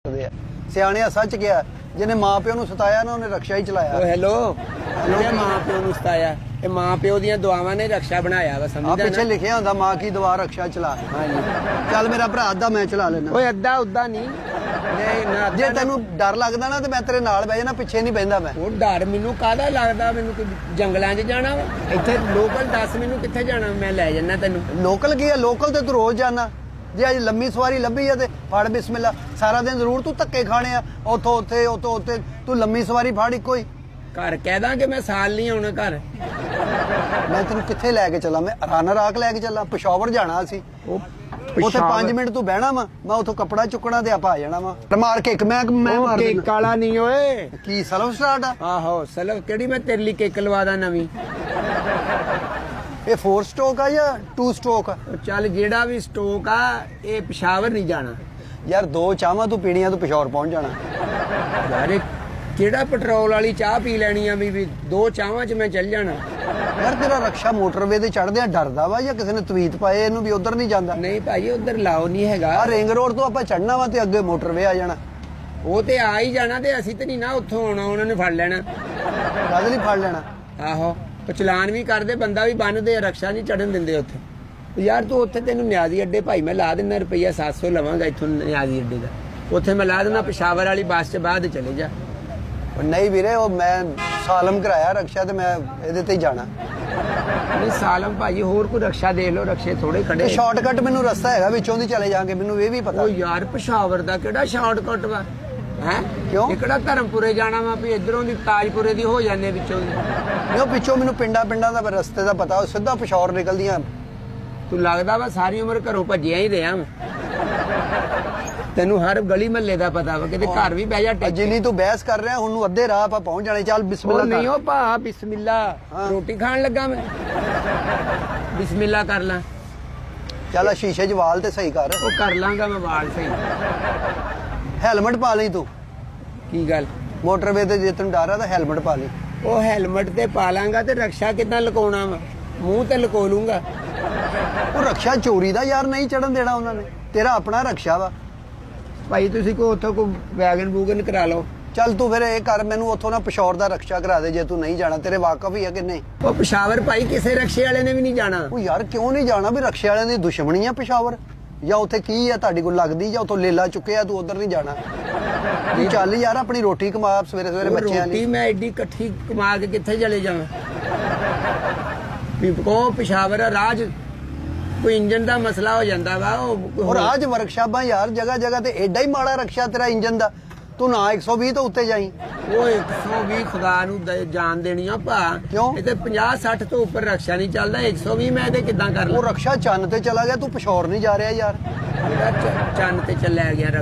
ਕਰਦੇ ਆ ਸਿਆਣਿਆ ਸੱਚ ਕਿਹਾ ਜਿਹਨੇ ਮਾਂ ਪਿਓ ਨੂੰ ਸਤਾਇਆ ਨਾ ਉਹਨੇ ਰਕਸ਼ਾ ਹੀ ਚਲਾਇਆ। ਓ ਹੈਲੋ ਜਿਹੜੇ ਮਾਂ ਪਿਓ ਨੂੰ ਸਤਾਇਆ ਇਹ ਮਾਂ ਪਿਓ ਦੀਆਂ ਦੁਆਵਾਂ ਨੇ ਰਕਸ਼ਾ ਬਣਾਇਆ ਵਾ ਆ ਸਮਝਦਾ ਪਿੱਛੇ ਨਾ। ਲਿਖਿਆ ਹੁੰਦਾ ਮਾਂ ਕੀ ਦੁਆ ਰਕਸ਼ਾ ਚਲਾ। ਹਾਂਜੀ ਚੱਲ ਮੇਰਾ ਭਰਾ ਅੱਧਾ ਮੈਂ ਚਲਾ ਲੈਣਾ। ਓਏ ਅੱਧਾ ਉੱਦਾ ਨਹੀਂ ਨਹੀਂ ਨਾ ਜੇ ਤੈਨੂੰ ਡਰ ਲੱਗਦਾ ਨਾ ਤੇ ਮੈਂ ਤੇਰੇ ਨਾਲ ਬਹਿ ਜਾਣਾ, ਪਿੱਛੇ ਨਹੀਂ ਬਹਿੰਦਾ ਮੈਂ। ਉਹ ਡਰ ਮੈਨੂੰ ਕਾਹਦਾ ਲੱਗਦਾ, ਮੈਨੂੰ ਕੋਈ ਜੰਗਲਾਂ 'ਚ ਜਾਣਾ ਵਾ ਇੱਥੇ ਲੋਕਲ ਦੱਸ ਮੈਨੂੰ ਕਿੱਥੇ ਜਾਣਾ, ਮੈਂ ਲੈ ਜਾਣਾ ਤੈਨੂੰ। ਲੋਕਲ ਕੀ ਆ, ਲੋਕਲ ਤੇ ਤੂੰ ਰੋਜ਼ ਜਾਣਾ। ਜੇ ਅੱਜ ਲੰਮੀ ਸਵਾਰੀ ਲੱਭੀ ਆ ਤੇ ਫੜ ਬਿਸਮਿਲ੍ਲਾ, ਸਾਰਾ ਦਿਨ ਜ਼ਰੂਰ ਤੂੰ ਧੱਕੇ ਖਾਣੇ ਆ, ਉੱਥੋਂ ਉੱਥੇ ਉੱਥੋਂ ਉੱਥੇ। ਤੂੰ ਲੰਮੀ ਸਵਾਰੀ ਫੜ ਇੱਕੋ ਹੀ। ਘਰ ਕਹਿ ਦਾਂਗੇ ਮੈਂ ਸਾਲ ਨਹੀਂ ਆਉਣਾ ਘਰ। ਮੈਂ ਤੈਨੂੰ ਕਿੱਥੇ ਲੈ ਕੇ ਚੱਲਾਂ? ਮੈਂ ਰਾਨਾ ਰਾਕ ਲੈ ਕੇ ਚੱਲਾਂ? ਪਿਸ਼ਾਵਰ ਜਾਣਾ ਸੀ, ਉੱਥੇ 5 ਮਿੰਟ ਤੂੰ ਬਹਿਣਾ ਵਾ, ਮੈਂ ਉੱਥੋਂ ਕੱਪੜਾ ਚੁੱਕਣਾ ਤੇ ਆਪਾਂ ਆ ਜਾਣਾ ਵਾ। ਮਾਰ ਕੇ ਇੱਕ ਮੈਂ ਮਾਰ ਕੇਕ ਦੇਣਾ। ਕਾਲਾ ਨਹੀਂ ਓਏ। ਕੀ ਸਲਫ ਸਟਾਰਟ ਆ? ਆਹੋ ਸਲਵ ਕਿਹੜੀ ਮੈਂ ਤੇਰੇ ਲਈ ਕੇਕ ਲਵਾ ਦਾਂ ਨਵੀਂ। ਇਹ 4 ਸਟੋਕ ਆ ਜਾਂ 2 ਸਟੋਕ ਆ? ਉਹ ਚੱਲ ਜਿਹੜਾ ਵੀ ਸਟੋਕ ਆ ਇਹ ਪਿਸ਼ਾਵਰ ਨਹੀਂ ਜਾਣਾ ਯਾਰ 2 ਚਾਹਾਂ ਤੂੰ ਪੀਣੀਆਂ ਤੂੰ ਪਿਸ਼ਾਵਰ ਪਹੁੰਚ ਜਾਣਾ। ਯਾਰ ਇਹ ਕਿਹੜਾ ਪੈਟਰੋਲ ਵਾਲੀ ਚਾਹ ਪੀ ਲੈਣੀ ਆ ਵੀ 2 ਚਾਹਾਂ 'ਚ ਮੈਂ ਚੱਲ ਜਾਣਾ। ਯਾਰ ਤੇਰਾ ਰਕਸ਼ਾ ਮੋਟਰਵੇ ਤੇ ਚੜਦਿਆਂ ਡਰਦਾ ਵਾ ਜਾਂ ਕਿਸੇ ਨੇ ਤਵੀਤ ਪਾਏ ਇਹਨੂੰ ਵੀ ਉਧਰ ਨਹੀਂ ਜਾਂਦਾ? ਨਹੀਂ ਭਾਈ ਉਧਰ ਲਾਓ ਨਹੀਂ ਹੈਗਾ। ਆ ਰਿੰਗ ਰੋਡ ਤੋਂ ਆਪਾਂ ਚੜਨਾ ਵਾ ਤੇ ਅੱਗੇ ਮੋਟਰਵੇ ਆ ਜਾਣਾ। ਉਹ ਤੇ ਆ ਹੀ ਜਾਣਾ ਤੇ ਅਸੀਂ ਤੇ ਨਹੀਂ ਨਾ ਉੱਥੋਂ ਆਉਣਾ, ਉਹਨਾਂ ਨੇ ਫੜ ਲੈਣਾ। ਕਦ ਲਈ ਫੜ ਲੈਣਾ? ਆਹੋ ਉਹ ਚਲਾਨ ਵੀ ਕਰਦੇ, ਬੰਦਾ ਵੀ ਬੰਨਦੇ, ਰਕਸ਼ਾ ਨਹੀਂ ਚੜਨ ਦਿੰਦੇ ਉੱਥੇ। ਯਾਰ ਤੂੰ ਉੱਥੇ ਤੈਨੂੰ ਨਿਆਜ਼ੀ ਅੱਡੇ ਭਾਈ ਮੈਂ ਲਾ ਦਿੰਦਾ ਰੁਪਈਆ 700 ਲਵਾਂਗਾ ਇੱਥੋਂ ਨਿਆਜ਼ੀ ਅੱਡੇ ਦਾ, ਉੱਥੇ ਮੈਂ ਲਾ ਦਿੰਦਾ ਪਿਸ਼ਾਵਰ ਵਾਲੀ ਬੱਸ 'ਚ ਬਾਅਦ ਚਲੇ ਜਾ। ਉਹ ਨਹੀਂ ਵੀਰੇ, ਉਹ ਮੈਂ ਸਾਲਮ ਕਰਾਇਆ ਰਕਸ਼ਾ ਤੇ ਮੈਂ ਇਹਦੇ ਤੇ ਹੀ ਜਾਣਾ। ਨਹੀਂ ਸਾਲਮ ਭਾਈ ਹੋਰ ਕੋਈ ਰਕਸ਼ਾ ਦੇਖ ਲਓ, ਰਕਸ਼ੇ ਥੋੜੇ ਖੜੇ। ਇਹ ਸ਼ਾਰਟਕਟ ਮੈਨੂੰ ਰਸਤਾ ਹੈਗਾ ਵਿੱਚੋਂ ਦੀ ਚਲੇ ਜਾਾਂਗੇ, ਮੈਨੂੰ ਇਹ ਵੀ ਪਤਾ। ਉਹ ਯਾਰ ਪਿਸ਼ਾਵਰ ਦਾ ਕਿਹੜਾ ਸ਼ਾਰਟਕਟ ਵਾ ਹੈ? ਕਿਉਂ? ਇਹ ਕਿਹੜਾ ਧਰਮਪੁਰੇ ਜਾਣਾ ਵਾ ਵੀ ਇਧਰੋਂ ਦੀ ਤਾਜਪੁਰੇ ਦੀ ਹੋ ਜਾਂਦੇ ਵਿੱਚੋਂ ਦੀ। ਨਹੀਂ ਉਹ ਪਿੱਛੋਂ ਮੈਨੂੰ ਪਿੰਡਾਂ ਦਾ ਰਸਤੇ ਦਾ ਪਤਾ, ਉਹ ਸਿੱਧਾ ਪਿਸ਼ਾਵਰ ਨਿਕਲਦੀਆਂ। ਤੂੰ ਲੱਗਦਾ ਵਾ ਸਾਰੀ ਉਮਰ ਘਰੋਂ ਭੱਜਿਆ ਹੀ ਰਿਹਾ ਵਾ, ਤੈਨੂੰ ਹਰ ਗਲੀ ਮਹੱਲੇ ਦਾ ਪਤਾ ਵਾ, ਕਿਤੇ ਘਰ ਵੀ ਬਹਿ ਜਾ ਟਿਕ। ਜਿੰਨੀ ਤੂੰ ਬਹਿਸ ਕਰ ਰਿਹਾ ਹੁਣ ਨੂੰ ਅੱਧੇ ਰਾਹ ਆਪਾਂ ਪਹੁੰਚ ਜਾਣੇ। ਚੱਲ ਉਹ ਬਿਸਮਿਲ੍ਲਾ ਨਹੀਂ ਕਰ। ਉਹ ਭਾ ਬਿਸਮਿਲ੍ਲਾ, ਰੋਟੀ ਖਾਣ ਲੱਗਾ ਮੈਂ, ਬਿਸਮਿਲ੍ਲਾ ਕਰ ਲਾਂ। ਚੱਲ ਆ ਸ਼ੀਸ਼ੇ 'ਚ ਵਾਲ ਤੇ ਸਹੀ ਕਰ। ਉਹ ਕਰ ਲਾਂਗਾ ਮੈਂ ਵਾਲ ਸਹੀ। ਹੈਲਮਟ ਪਾ ਲਈ ਤੂੰ, ਕੀ ਗੱਲ? ਮੋਟਰਵੇ ਤੇ ਜੇ ਤੈਨੂੰ ਡਰ ਆ ਤਾਂ ਹੈਲਮਟ ਪਾ ਲਈ। ਉਹ ਹੈਲਮਟ ਤੇ ਪਾ ਲਾਂਗਾ ਤੇ ਰਕਸ਼ਾ ਕਿੱਦਾਂ ਲੁਕਾਉਣਾ ਵਾ? ਮੂੰਹ ਤੇ ਲੁਕੋ ਲੂੰਗਾ। ਉਹ ਰਕਸ਼ਾ ਚੋਰੀ ਦਾ ਯਾਰ ਨਹੀਂ ਚੜਨ ਦੇਣਾ ਉਹਨਾਂ ਨੇ, ਤੇਰਾ ਆਪਣਾ ਰਕਸ਼ਾ ਵਾ। ਭਾਈ ਤੁਸੀਂ ਕੋ ਉੱਥੋਂ ਕੋ ਵੈਗਨ ਵੂਗਨ ਕਰਾ ਲਓ। ਚੱਲ ਤੂੰ ਫਿਰ ਇਹ ਕਰ, ਮੈਨੂੰ ਉੱਥੋਂ ਨਾ ਪਿਸ਼ੌਰ ਦਾ ਰਕਸ਼ਾ ਕਰਾ ਦੇ ਜੇ ਤੂੰ ਨਹੀਂ ਜਾਣਾ। ਤੇਰੇ ਵਾਕਫ ਹੀ ਆ ਕਿ ਨਹੀਂ? ਉਹ ਪਿਸ਼ਾਵਰ ਭਾਈ ਕਿਸੇ ਰਕਸ਼ੇ ਵਾਲੇ ਨੇ ਵੀ ਨਹੀਂ ਜਾਣਾ। ਉਹ ਯਾਰ ਕਿਉਂ ਨਹੀਂ ਜਾਣਾ? ਵੀ ਰਕਸ਼ੇ ਵਾਲਿਆਂ ਦੀ ਦੁਸ਼ਮਣੀ ਆ ਪਿਸ਼ਾਵਰ, ਜਾਂ ਉੱਥੇ ਕੀ ਆ ਤੁਹਾਡੀ ਕੋਲ ਲੱਗਦੀ, ਜਾਂ ਉੱਥੋਂ ਲੇਲਾ ਚੁੱਕਿਆ ਤੂੰ ਉਧਰ ਨਹੀਂ ਜਾਣਾ? ਤੂੰ ਚੱਲ ਯਾਰ ਆਪਣੀ ਰੋਟੀ ਕਮਾ ਸਵੇਰੇ ਸਵੇਰੇ ਉਹ ਬੱਚਿਆਂ ਰੋਟੀ ਲਈ। ਮੈਂ ਐਡੀ ਇਕੱਠੀ ਕਮਾ ਕੇ ਕਿੱਥੇ ਚਲੇ ਜਾਵਾਂ? ਵੀ ਕੋ ਪਿਸ਼ਾਵਰ ਆ, ਰਾਜ ਕੋਈ ਇੰਜਨ ਦਾ ਮਸਲਾ ਹੋ ਜਾਂਦਾ ਵਾ। ਔਰ ਅੱਜ ਵਰਕਸ਼ਾਪਾਂ ਯਾਰ ਜਗ੍ਹਾ ਜਗ੍ਹਾ ਤੇ ਐਡਾ ਹੀ ਮਾੜਾ ਰਕਸ਼ਾ ਤੇਰਾ ਇੰਜਨ ਦਾ, ਤੂੰ ਨਾ 120 ਤੋਂ ਉੱਤੇ ਜਾਈ। ਉਹ 120 ਖੁਦਾ ਨੂੰ ਜਾਨ ਦੇਣੀ ਆ ਭਾ। ਕਿਉਂ? ਇਹ ਤੇ 50-60 ਤੋਂ ਉੱਪਰ ਰਕਸ਼ਾ ਨਹੀਂ ਚੱਲਦਾ। 120 ਮੈਂ ਇਹਦੇ ਕਿੱਦਾਂ ਕਰ ਲਾਂ? ਉਹ ਰਕਸ਼ਾ ਚੰਨ ਤੇ ਚਲਾ ਗਿਆ, ਤੂੰ ਪਿਸ਼ੌਰ ਨਹੀਂ ਜਾ ਰਿਹਾ ਯਾਰ। ਜਿਹੜਾ ਚੰਨ ਤੇ ਚੱਲਿਆ ਗਿਆ ਰਕਸ਼ਾ।